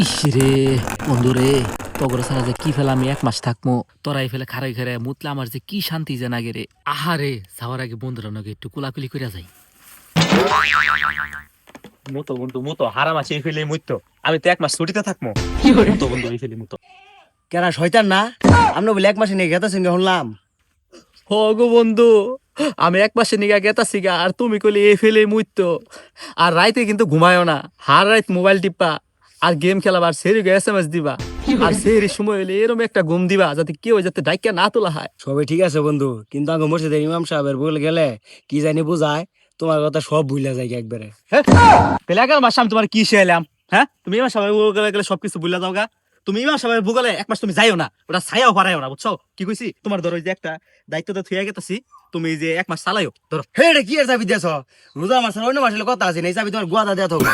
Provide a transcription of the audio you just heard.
ইসরে বন্ধু রে, তগর সারা যে কি ফেলে আমি 1 মাস থাকবো, তোরাই ফেলে খারাই খারাই মুতলে আমার যে কি শান্তি যে না গেরে। আহারে, যাওয়ার আগে বন্ধুরা নাকি একটু কোলাকুলি করে যাই। মুতো বন্ধু মুতো হারাম আছে এই ফেলে মুতো আমি তো 1 মাস ছুটিতে থাকবো। মুতো বন্ধু এই ফেলে মুতো। কেনা শয়তান না আমরা বলে 1 মাসে নিয়ে গেতেছেন শুনলাম। হ গো বন্ধু, আমি 1 মাসে নিগা গেতাছি গা, আর তুমি কইলে এ ফেলে মুইতো। আর রাইতে কিন্তু ঘুমায়ও না, হার রাত মোবাইল টিপা আর গেম খেলাবার, সেরি SMS দিবা, আর সেরি সময় হইলে এরম একটা ঘুম দিবা যাতে কেউ যাতে ডাইকা না তোলা হয়। সবই ঠিক আছে বন্ধু, কিন্তু আগে মসজিদের ইমাম সাহেবের বলে গেলে কি জানি বুঝায়, তোমার কথা সব ভুলে যায় একবারে। তাহলে 11 মাস আমি তোমার কি শিখাইলাম? হ্যাঁ, তুমি ইমাম সাহেব গেলে গেলে সবকিছু ভুলে যাও গা। তুমি ইমাম সাহেব ভূগোলে 1 মাস তুমি যাইও না, ওটা ছায়াও পারাইও না, বুঝছো কি কইছি? তোমার ধরো এই যে একটা দায়িত্ব তো থুইয়া গেতাছি, তুমি এই যে 1 মাস চালাইও ধরো। হে রে কি এর চাবি দিয়েছ? রোজা মাসের অন্য মাসের কথা আছে না, এই চাবি তোমার গুয়াদা দেওয়া থাকবে।